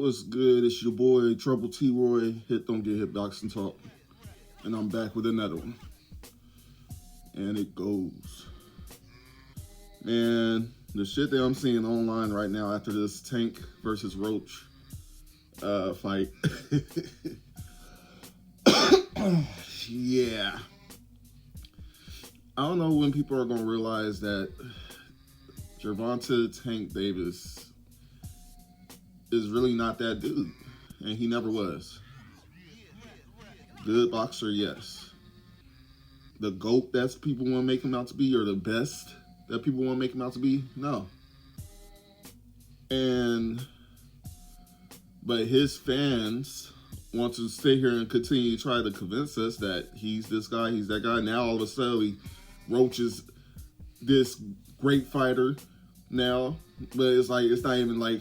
What's good? It's your boy Trouble T Roy. Hit Don't Get Hit Boxing Talk, and I'm back with another one. And it goes, man. The shit that I'm seeing online right now after this Tank versus Roach fight. Yeah, I don't know when people are gonna realize that Gervonta Tank Davis is really not that dude, and he never was. Good boxer, yes. The GOAT that people want to make him out to be, or the best that people want to make him out to be, no. But his fans want to stay here and continue to try to convince us that he's this guy, he's that guy. Now all of a sudden, Roach is this great fighter now, but it's like, it's not even like,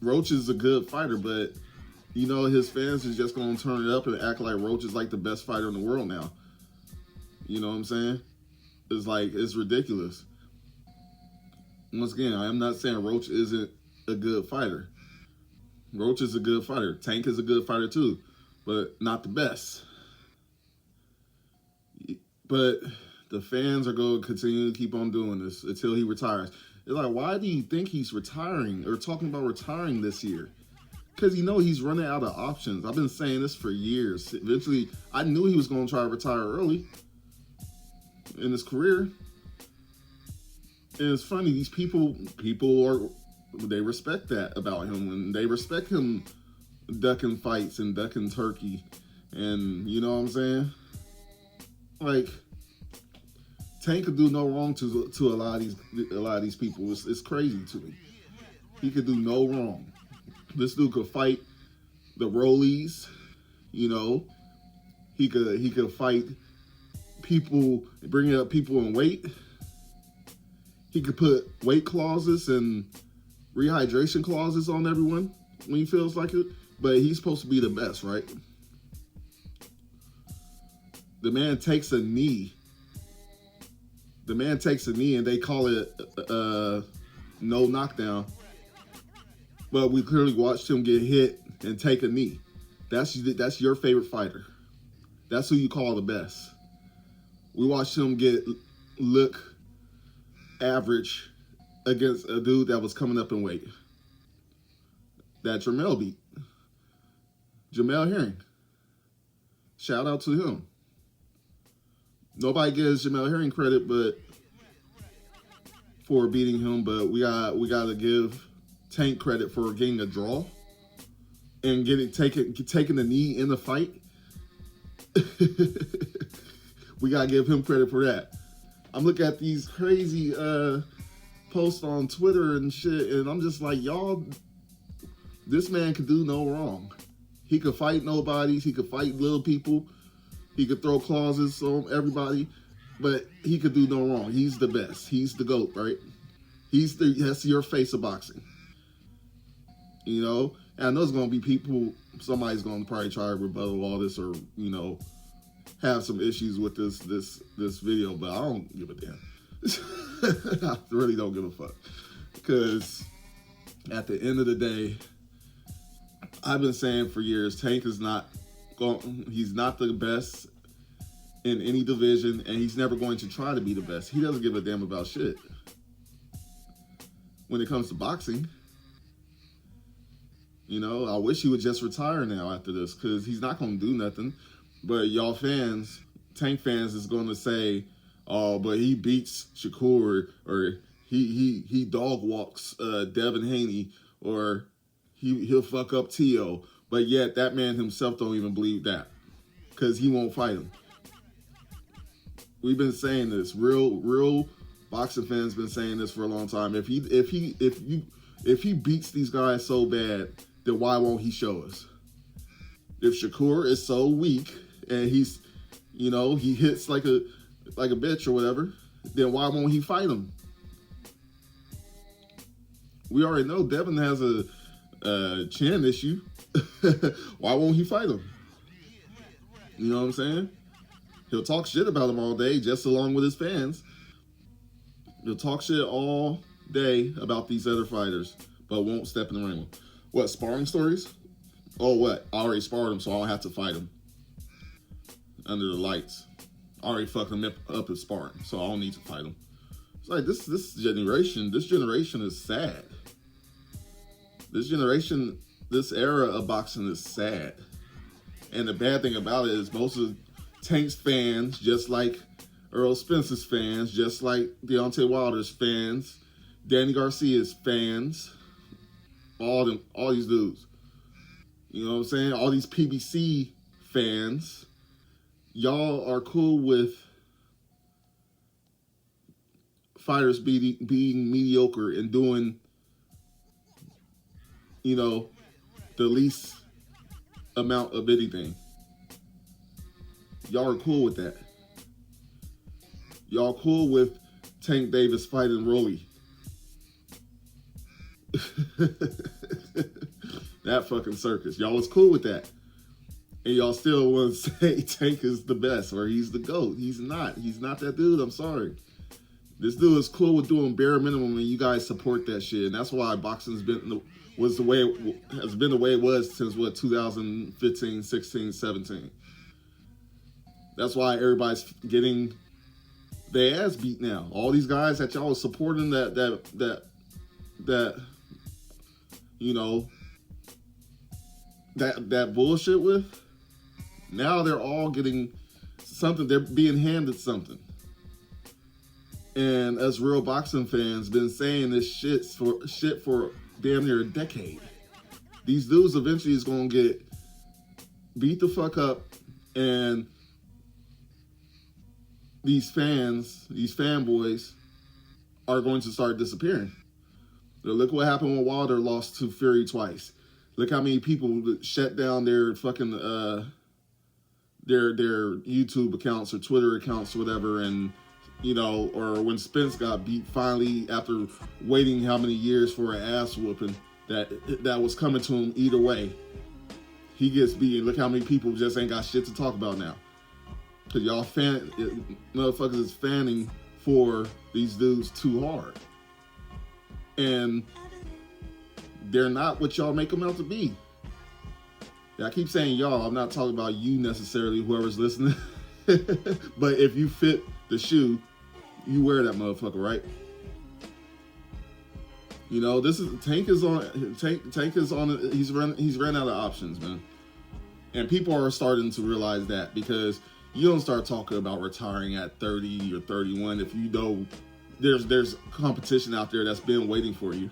Roach is a good fighter, but you know his fans is just gonna turn it up and act like Roach is like the best fighter in the world now. You know what I'm saying? It's like, it's ridiculous. Once again, I am not saying Roach isn't a good fighter. Roach is a good fighter. Tank is a good fighter too, but not the best. But the fans are going to continue to keep on doing this until he retires. It's like, why do you think he's retiring or talking about retiring this year? Because you know he's running out of options. I've been saying this for years. Eventually, I knew he was going to try to retire early in his career. And it's funny, these people they respect that about him. And they respect him ducking fights and ducking turkey. And you know what I'm saying? Like, Tank could do no wrong to a lot of these people. It's crazy to me. He could do no wrong. This dude could fight the Rollies, you know. He could fight people, bringing up people in weight. He could put weight clauses and rehydration clauses on everyone when he feels like it. But he's supposed to be the best, right? The man takes a knee. The man takes a knee and they call it no knockdown. But we clearly watched him get hit and take a knee. That's your favorite fighter. That's who you call the best. We watched him look average against a dude that was coming up in weight. That Jamel beat. Jamel Herring. Shout out to him. Nobody gives Jamel Herring credit, but for beating him. But we got to give Tank credit for getting a draw and taking the knee in the fight. We gotta give him credit for that. I'm looking at these crazy posts on Twitter and shit, and I'm just like, y'all, this man could do no wrong. He could fight nobodies. He could fight little people. He could throw clauses on everybody, but he could do no wrong. He's the best. He's the GOAT, right? That's your face of boxing. You know? And I know there's going to be people, somebody's going to probably try to rebuttal all this or, you know, have some issues with this video, but I don't give a damn. I really don't give a fuck. Because at the end of the day, I've been saying for years, Tank is he's not the best in any division, and he's never going to try to be the best. He doesn't give a damn about shit when it comes to boxing. You know, I wish he would just retire now after this, because he's not going to do nothing. But y'all fans, Tank fans, is going to say, oh, but he beats Shakur, or he dog walks Devin Haney, or he'll fuck up T.O., but yet that man himself don't even believe that, because he won't fight him. We've been saying this. Real Boxing fans been saying this for a long time. If he beats these guys so bad, then why won't he show us? If Shakur is so weak and he's, he hits like a bitch or whatever, then why won't he fight him? We already know Devin has a chin issue. Why won't he fight him? You know what I'm saying? He'll talk shit about him all day, just along with his fans. He'll talk shit all day about these other fighters, but won't step in the ring. What, sparring stories? Oh, what? I already sparred him, so I don't have to fight him. Under the lights. I already fucked him up in sparring, so I don't need to fight him. It's like, this generation is sad. This era of boxing is sad. And the bad thing about it is most of Tank's fans, just like Earl Spence's fans, just like Deontay Wilder's fans, Danny Garcia's fans, all these dudes. You know what I'm saying? All these PBC fans, y'all are cool with fighters being mediocre and doing, the least amount of anything. Y'all are cool with that. Y'all cool with Tank Davis fighting Rolly. That fucking circus. Y'all was cool with that. And y'all still want to say Tank is the best or he's the GOAT. He's not. He's not that dude. I'm sorry. This dude is cool with doing bare minimum and you guys support that shit. And that's why boxing's has been the way it was since 2015, 16, 17. That's why everybody's getting their ass beat now. All these guys that y'all was supporting that bullshit with, now they're all getting something. They're being handed something. And us real boxing fans been saying this shit for damn near a decade. These dudes eventually is gonna get beat the fuck up, and these fanboys are going to start disappearing. Look what happened when Wilder lost to Fury twice. Look how many people shut down their fucking their YouTube accounts or Twitter accounts or whatever, and or when Spence got beat finally after waiting how many years for an ass whooping that was coming to him either way. He gets beat. Look how many people just ain't got shit to talk about now. Because y'all motherfuckers is fanning for these dudes too hard. And they're not what y'all make them out to be. Yeah, I keep saying y'all. I'm not talking about you necessarily, whoever's listening. But if you fit the shoe, you wear that motherfucker, right? Tank is on. He's ran out of options, man. And people are starting to realize that, because you don't start talking about retiring at 30 or 31 if you know there's competition out there that's been waiting for you.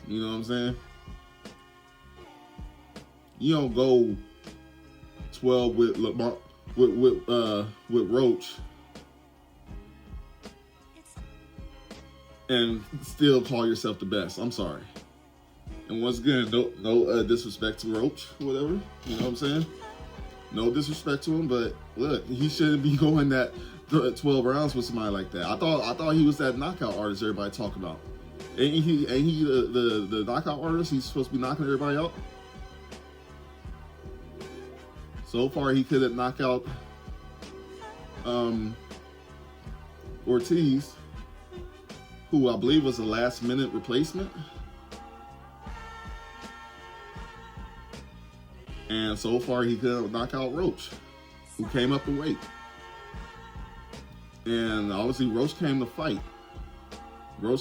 You know what I'm saying? You don't go 12 with Roach and still call yourself the best. I'm sorry. And once again, no disrespect to Roach or whatever. You know what I'm saying? No disrespect to him, but look, he shouldn't be going that 12 rounds with somebody like that. I thought he was that knockout artist everybody talk about. Ain't he the knockout artist? He's supposed to be knocking everybody out. So far, he couldn't knock out Ortiz, who I believe was a last-minute replacement. And so far, he couldn't knock out Roach, who came up to weight. And obviously, Roach came to fight. But I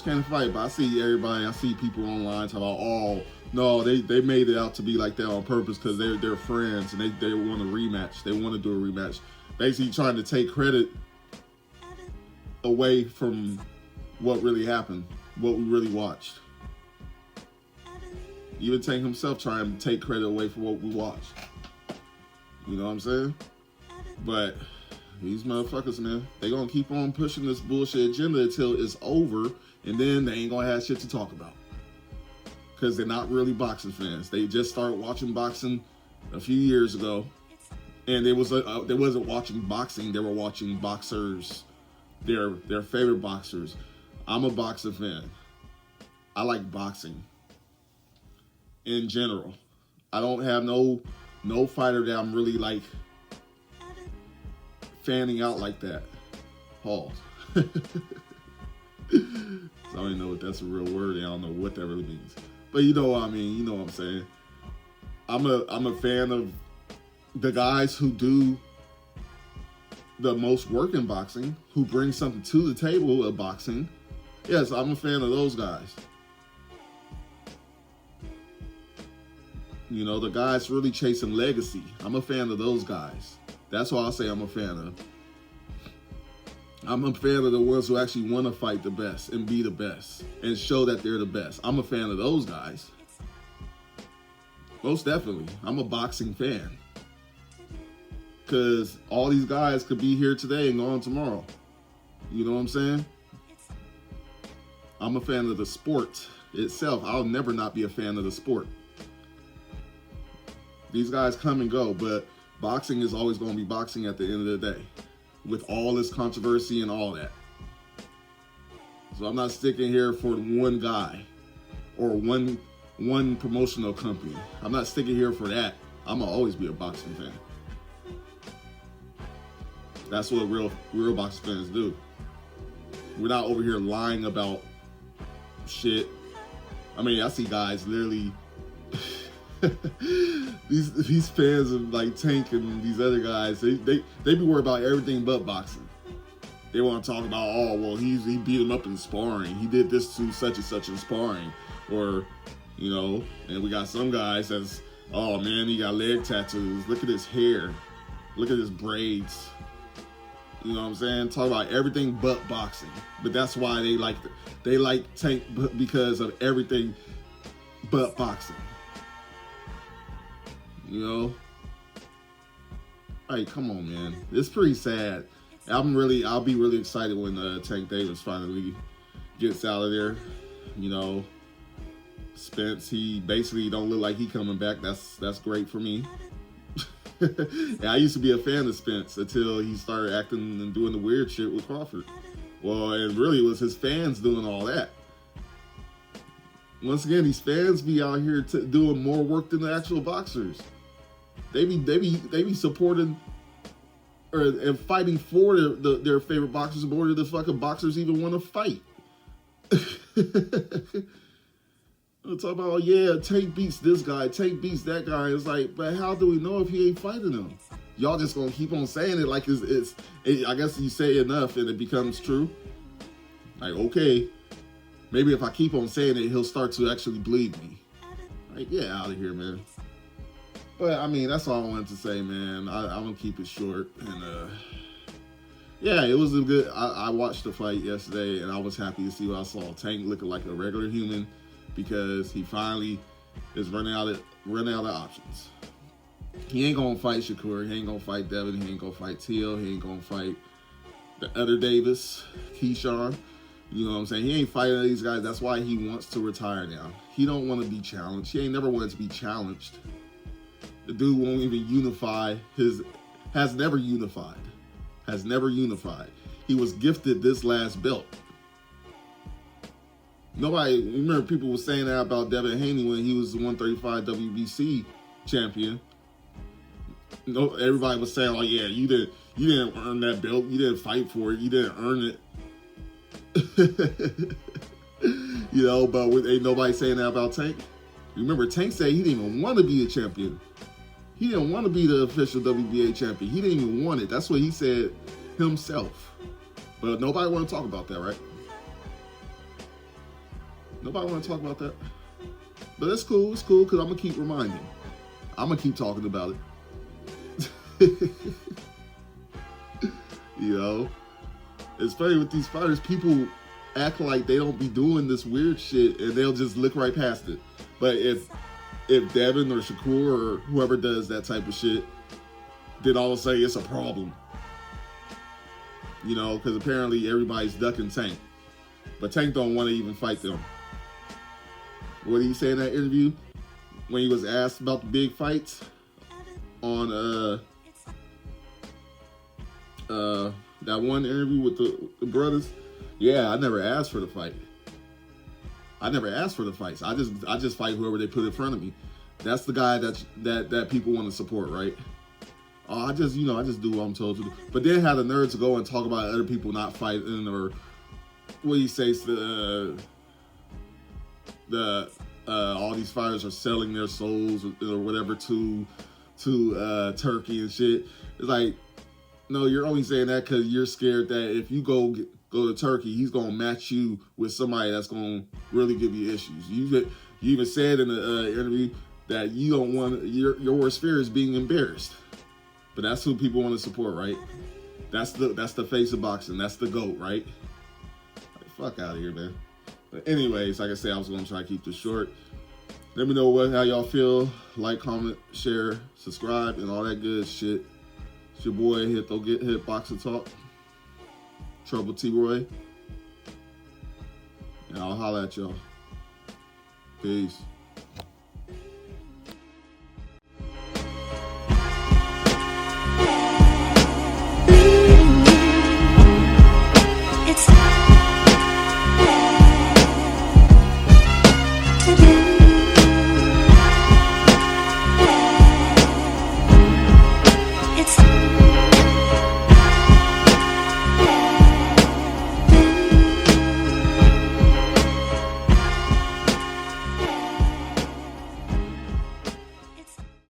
see people online talking about, oh, no, they made it out to be like that on purpose because they're friends and they want a rematch. They want to do a rematch. Basically trying to take credit away from what really happened, what we really watched. Even Tank himself trying to take credit away from what we watched. You know what I'm saying? But These motherfuckers, man, they gonna keep on pushing this bullshit agenda until it's over, and then they ain't gonna have shit to talk about. Because they're not really boxing fans. They just started watching boxing a few years ago, and they wasn't watching boxing. They were watching boxers, their favorite boxers. I'm a boxing fan. I like boxing in general. I don't have no fighter that I'm really like fanning out like that. Pause. So I don't even know if that's a real word. I don't know what that really means. But you know what I mean. You know what I'm saying. I'm a fan of the guys who do the most work in boxing, who bring something to the table of boxing. Yes, I'm a fan of those guys. You know, the guys really chasing legacy. I'm a fan of those guys. That's what I'll say I'm a fan of. I'm a fan of the ones who actually want to fight the best and be the best and show that they're the best. I'm a fan of those guys. Most definitely. I'm a boxing fan. Because all these guys could be here today and gone tomorrow. You know what I'm saying? I'm a fan of the sport itself. I'll never not be a fan of the sport. These guys come and go, but boxing is always going to be boxing at the end of the day, with all this controversy and all that. So I'm not sticking here for one guy or one promotional company. I'm not sticking here for that. I'm going to always be a boxing fan. That's what real boxing fans do. We're not over here lying about shit. I mean, I see guys literally these fans of like Tank and these other guys, they be worried about everything but boxing. They want to talk about, oh well, he beat him up in sparring. He did this to such and such in sparring, or you know. And we got some guys that's, oh man, he got leg tattoos. Look at his hair. Look at his braids. You know what I'm saying? Talk about everything but boxing. But that's why they like Tank because of everything but boxing. You know? Hey, come on, man. It's pretty sad. I'll be really excited when Tank Davis finally gets out of there. You know, Spence, he basically don't look like he coming back. That's great for me. Yeah, I used to be a fan of Spence until he started acting and doing the weird shit with Crawford. Well, it really was his fans doing all that. Once again, these fans be out here doing more work than the actual boxers. They be supporting and fighting for their favorite boxers more than the fucking boxers even want to fight. They'll talk about, oh yeah, Tank beats this guy, Tank beats that guy. It's like, but how do we know if he ain't fighting him? Y'all just gonna keep on saying it like it's I guess you say enough and it becomes true. Like, okay, maybe if I keep on saying it, he'll start to actually bleed me. Like, get out of here, man. But I mean, that's all I wanted to say, man. I'm gonna keep it short. And yeah, it was a good. I watched the fight yesterday, and I was happy to see what I saw. Tank looking like a regular human because he finally is running out of options. He ain't gonna fight Shakur. He ain't gonna fight Devin. He ain't gonna fight Teal. He ain't gonna fight the other Davis, Keyshawn. You know what I'm saying? He ain't fighting these guys. That's why he wants to retire now. He don't want to be challenged. He ain't never wanted to be challenged. The dude won't even unify has never unified. He was gifted this last belt. Nobody, remember people were saying that about Devin Haney when he was the 135 WBC champion. No, everybody was saying, oh yeah, you didn't earn that belt. You didn't fight for it. You didn't earn it. You know, but ain't nobody saying that about Tank. Remember, Tank said he didn't even want to be a champion. He didn't want to be the official WBA champion. He didn't even want it. That's what he said himself. But nobody want to talk about that, right? Nobody want to talk about that. But it's cool. It's cool because I'm going to keep reminding. I'm going to keep talking about it. You know? It's funny with these fighters. People act like they don't be doing this weird shit and they'll just look right past it. But if Devin or Shakur or whoever does that type of shit, then all of a sudden it's a problem. You know, because apparently everybody's ducking Tank. But Tank don't want to even fight them. What did he say in that interview? When he was asked about the big fights on that one interview with the brothers. Yeah, I never asked for the fight. I never asked for the fights. I just fight whoever they put in front of me. That's the guy that people want to support, right? I just do what I'm told to do. But then had the nerve to go and talk about other people not fighting, or what he says, all these fighters are selling their souls or whatever to Turkey and shit. It's like, no, you're only saying that because you're scared that if you go to Turkey, he's gonna match you with somebody that's gonna really give you issues. You even said in the interview that you don't want your worst fear is being embarrassed. But that's who people want to support, right? That's the face of boxing. That's the GOAT, right? Like, fuck out of here, man. But anyways, like I said, I was gonna try to keep this short. Let me know how y'all feel. Like, comment, share, subscribe, and all that good shit. It's your boy hit Boxing Talk. Trouble T-Roy. And I'll holla at y'all. Peace. It's